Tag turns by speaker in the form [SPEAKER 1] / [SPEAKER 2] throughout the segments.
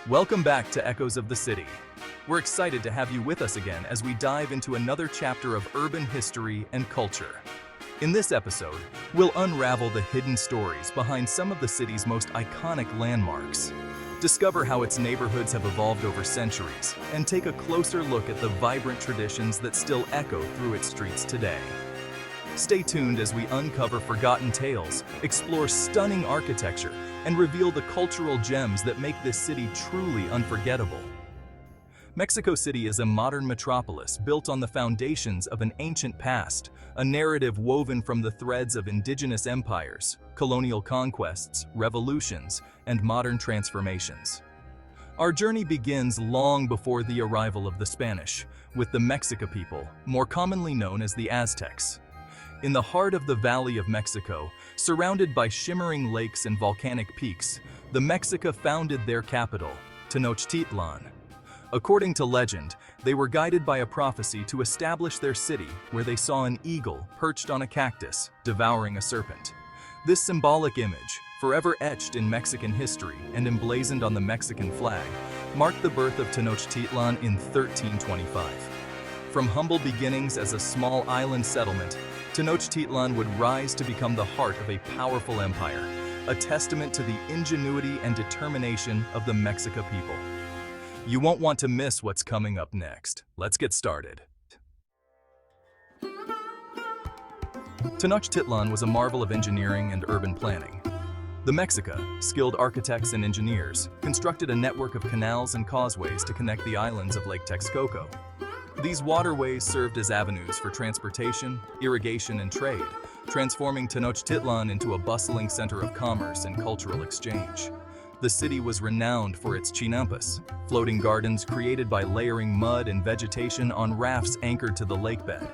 [SPEAKER 1] Welcome back to Echoes of the City. We're excited to have you with us again as we dive into another chapter of urban history and culture. In this episode, we'll unravel the hidden stories behind some of the city's most iconic landmarks, discover how its neighborhoods have evolved over centuries, and take a closer look at the vibrant traditions that still echo through its streets today. Stay tuned as we uncover forgotten tales, explore stunning architecture, and reveal the cultural gems that make this city truly unforgettable. Mexico City is a modern metropolis built on the foundations of an ancient past, a narrative woven from the threads of indigenous empires, colonial conquests, revolutions, and modern transformations. Our journey begins long before the arrival of the Spanish, with the Mexica people, more commonly known as the Aztecs. In the heart of the Valley of Mexico, surrounded by shimmering lakes and volcanic peaks, the Mexica founded their capital, Tenochtitlan. According to legend, they were guided by a prophecy to establish their city where they saw an eagle perched on a cactus, devouring a serpent. This symbolic image, forever etched in Mexican history and emblazoned on the Mexican flag, marked the birth of Tenochtitlan in 1325. From humble beginnings as a small island settlement, Tenochtitlan would rise to become the heart of a powerful empire, a testament to the ingenuity and determination of the Mexica people. You won't want to miss what's coming up next. Let's get started. Tenochtitlan was a marvel of engineering and urban planning. The Mexica, skilled architects and engineers, constructed a network of canals and causeways to connect the islands of Lake Texcoco. These waterways served as avenues for transportation, irrigation, and trade, transforming Tenochtitlan into a bustling center of commerce and cultural exchange. The city was renowned for its chinampas, floating gardens created by layering mud and vegetation on rafts anchored to the lakebed.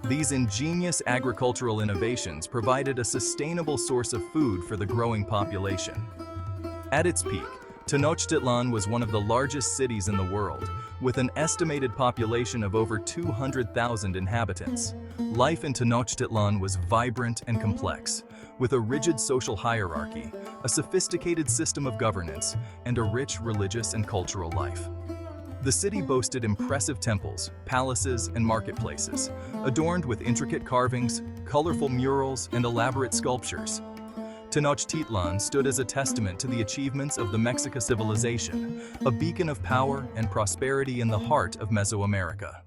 [SPEAKER 1] These ingenious agricultural innovations provided a sustainable source of food for the growing population. At its peak, Tenochtitlan was one of the largest cities in the world, with an estimated population of over 200,000 inhabitants. Life in Tenochtitlan was vibrant and complex, with a rigid social hierarchy, a sophisticated system of governance, and a rich religious and cultural life. The city boasted impressive temples, palaces, and marketplaces, adorned with intricate carvings, colorful murals, and elaborate sculptures. Tenochtitlan stood as a testament to the achievements of the Mexica civilization, a beacon of power and prosperity in the heart of Mesoamerica.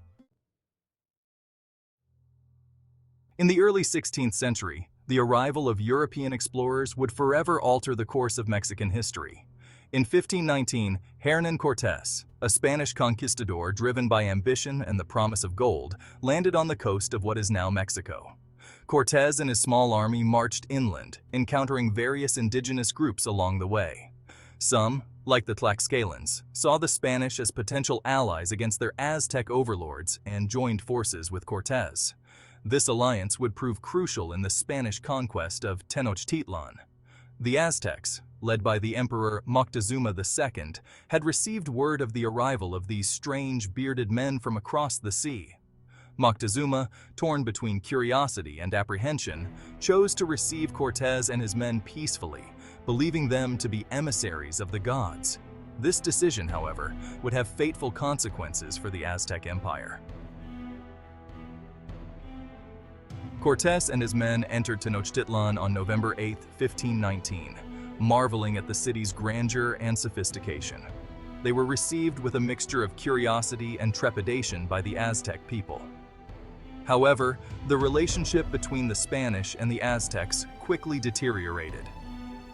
[SPEAKER 1] In the early 16th century, the arrival of European explorers would forever alter the course of Mexican history. In 1519, Hernán Cortés, a Spanish conquistador driven by ambition and the promise of gold, landed on the coast of what is now Mexico. Cortés and his small army marched inland, encountering various indigenous groups along the way. Some, like the Tlaxcalans, saw the Spanish as potential allies against their Aztec overlords and joined forces with Cortés. This alliance would prove crucial in the Spanish conquest of Tenochtitlan. The Aztecs, led by the Emperor Moctezuma II, had received word of the arrival of these strange bearded men from across the sea. Moctezuma, torn between curiosity and apprehension, chose to receive Cortés and his men peacefully, believing them to be emissaries of the gods. This decision, however, would have fateful consequences for the Aztec Empire. Cortés and his men entered Tenochtitlan on November 8, 1519, marveling at the city's grandeur and sophistication. They were received with a mixture of curiosity and trepidation by the Aztec people. However, the relationship between the Spanish and the Aztecs quickly deteriorated.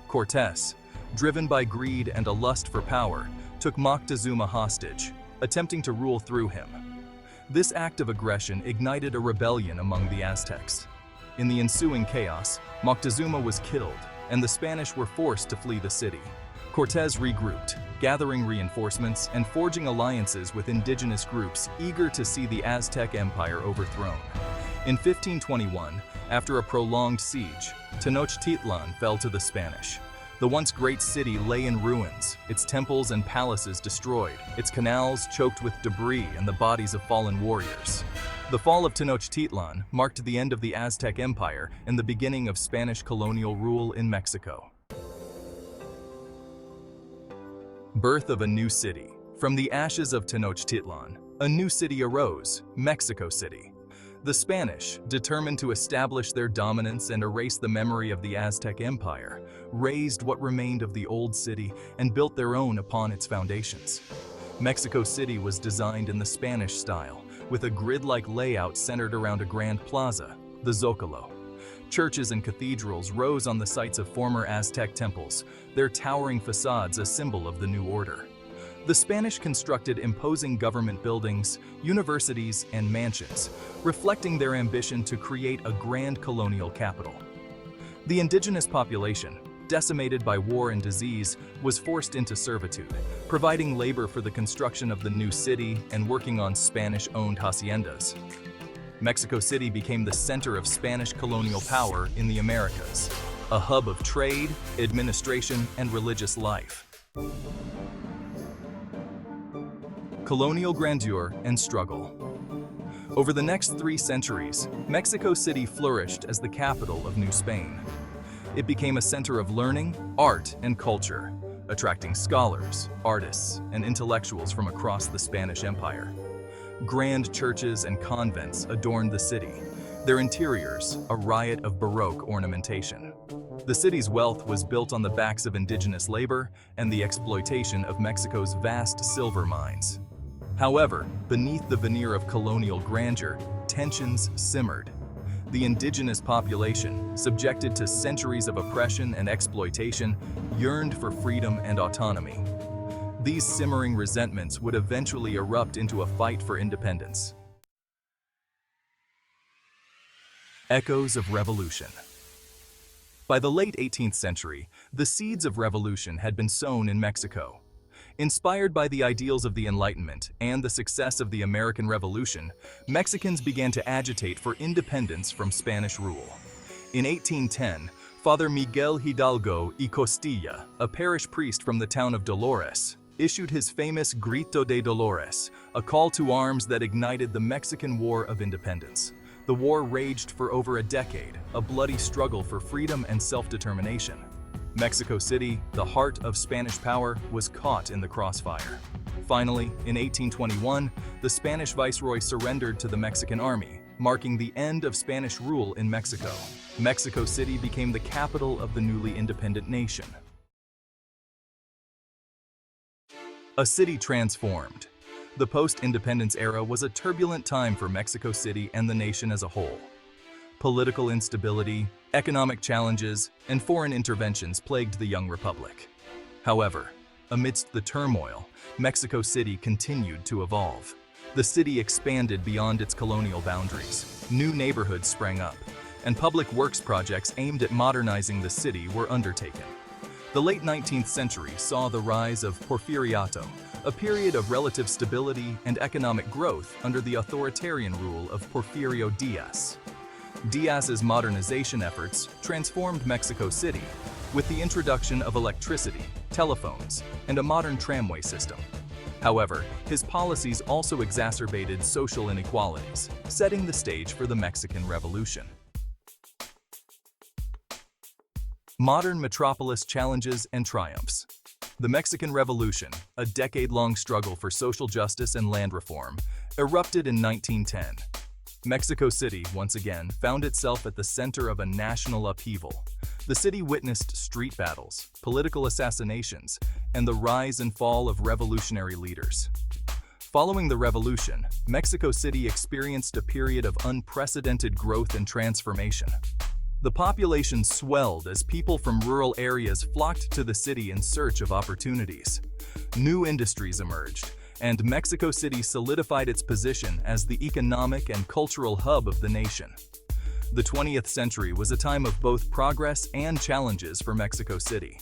[SPEAKER 1] Cortés, driven by greed and a lust for power, took Moctezuma hostage, attempting to rule through him. This act of aggression ignited a rebellion among the Aztecs. In the ensuing chaos, Moctezuma was killed, and the Spanish were forced to flee the city. Cortés regrouped, gathering reinforcements and forging alliances with indigenous groups eager to see the Aztec Empire overthrown. In 1521, after a prolonged siege, Tenochtitlan fell to the Spanish. The once great city lay in ruins, its temples and palaces destroyed, its canals choked with debris and the bodies of fallen warriors. The fall of Tenochtitlan marked the end of the Aztec Empire and the beginning of Spanish colonial rule in Mexico. Birth of a new city. From the ashes of Tenochtitlan, a new city arose, Mexico City. The Spanish, determined to establish their dominance and erase the memory of the Aztec Empire, razed what remained of the old city and built their own upon its foundations. Mexico City was designed in the Spanish style, with a grid-like layout centered around a grand plaza, the Zócalo. Churches and cathedrals rose on the sites of former Aztec temples, their towering facades a symbol of the new order. The Spanish constructed imposing government buildings, universities, and mansions, reflecting their ambition to create a grand colonial capital. The indigenous population, decimated by war and disease, was forced into servitude, providing labor for the construction of the new city and working on Spanish-owned haciendas. Mexico City became the center of Spanish colonial power in the Americas, a hub of trade, administration, and religious life. Colonial grandeur and struggle. Over the next 3 centuries, Mexico City flourished as the capital of New Spain. It became a center of learning, art, and culture, attracting scholars, artists, and intellectuals from across the Spanish Empire. Grand churches and convents adorned the city, their interiors a riot of Baroque ornamentation. The city's wealth was built on the backs of indigenous labor and the exploitation of Mexico's vast silver mines. However, beneath the veneer of colonial grandeur, tensions simmered. The indigenous population, subjected to centuries of oppression and exploitation, yearned for freedom and autonomy. These simmering resentments would eventually erupt into a fight for independence. Echoes of revolution. By the late 18th century, the seeds of revolution had been sown in Mexico. Inspired by the ideals of the Enlightenment and the success of the American Revolution, Mexicans began to agitate for independence from Spanish rule. In 1810, Father Miguel Hidalgo y Costilla, a parish priest from the town of Dolores, issued his famous Grito de Dolores, a call to arms that ignited the Mexican War of Independence. The war raged for over a decade, a bloody struggle for freedom and self-determination. Mexico City, the heart of Spanish power, was caught in the crossfire. Finally, in 1821, the Spanish viceroy surrendered to the Mexican army, marking the end of Spanish rule in Mexico. Mexico City became the capital of the newly independent nation. A city transformed. The post-independence era was a turbulent time for Mexico City and the nation as a whole. Political instability, economic challenges, and foreign interventions plagued the young republic. However, amidst the turmoil, Mexico City continued to evolve. The city expanded beyond its colonial boundaries. New neighborhoods sprang up, and public works projects aimed at modernizing the city were undertaken. The late 19th century saw the rise of Porfiriato, a period of relative stability and economic growth under the authoritarian rule of Porfirio Díaz. Díaz's modernization efforts transformed Mexico City with the introduction of electricity, telephones, and a modern tramway system. However, his policies also exacerbated social inequalities, setting the stage for the Mexican Revolution. Modern metropolis challenges and triumphs. The Mexican Revolution, a decade-long struggle for social justice and land reform, erupted in 1910. Mexico City, once again, found itself at the center of a national upheaval. The city witnessed street battles, political assassinations, and the rise and fall of revolutionary leaders. Following the revolution, Mexico City experienced a period of unprecedented growth and transformation. The population swelled as people from rural areas flocked to the city in search of opportunities. New industries emerged, and Mexico City solidified its position as the economic and cultural hub of the nation. The 20th century was a time of both progress and challenges for Mexico City.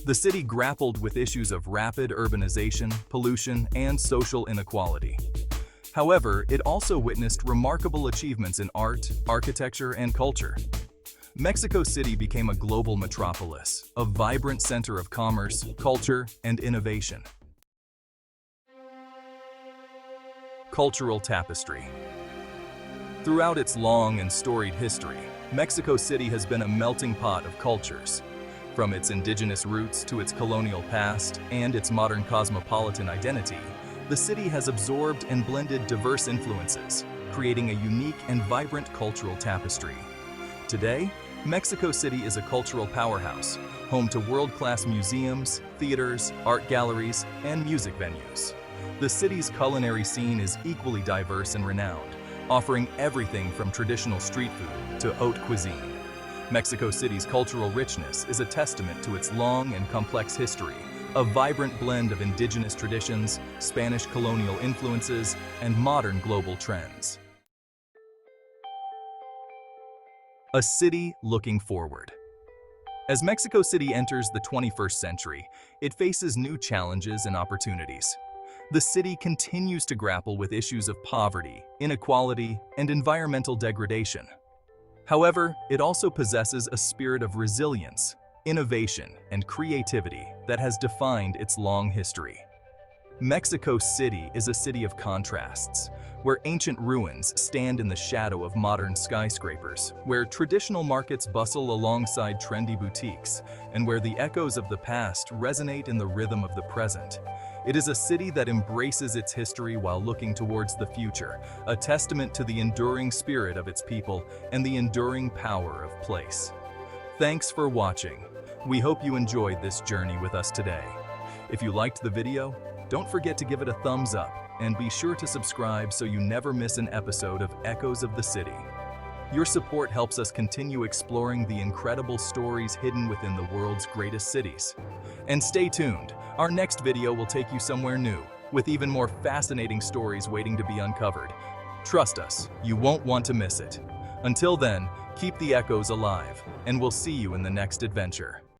[SPEAKER 1] The city grappled with issues of rapid urbanization, pollution, and social inequality. However, it also witnessed remarkable achievements in art, architecture, and culture. Mexico City became a global metropolis, a vibrant center of commerce, culture, and innovation. Cultural tapestry. Throughout its long and storied history, Mexico City has been a melting pot of cultures. From its indigenous roots to its colonial past and its modern cosmopolitan identity, the city has absorbed and blended diverse influences, creating a unique and vibrant cultural tapestry. Today, Mexico City is a cultural powerhouse, home to world-class museums, theaters, art galleries, and music venues. The city's culinary scene is equally diverse and renowned, offering everything from traditional street food to haute cuisine. Mexico City's cultural richness is a testament to its long and complex history, a vibrant blend of indigenous traditions, Spanish colonial influences, and modern global trends. A city looking forward. As Mexico City enters the 21st century, it faces new challenges and opportunities. The city continues to grapple with issues of poverty, inequality, and environmental degradation. However, it also possesses a spirit of resilience, innovation, and creativity that has defined its long history. Mexico City is a city of contrasts, where ancient ruins stand in the shadow of modern skyscrapers, where traditional markets bustle alongside trendy boutiques, and where the echoes of the past resonate in the rhythm of the present. It is a city that embraces its history while looking towards the future, a testament to the enduring spirit of its people and the enduring power of place. Thanks for watching. We hope you enjoyed this journey with us today. If you liked the video, don't forget to give it a thumbs up and be sure to subscribe so you never miss an episode of Echoes of the City. Your support helps us continue exploring the incredible stories hidden within the world's greatest cities. And stay tuned, our next video will take you somewhere new, with even more fascinating stories waiting to be uncovered. Trust us, you won't want to miss it. Until then, keep the echoes alive, and we'll see you in the next adventure.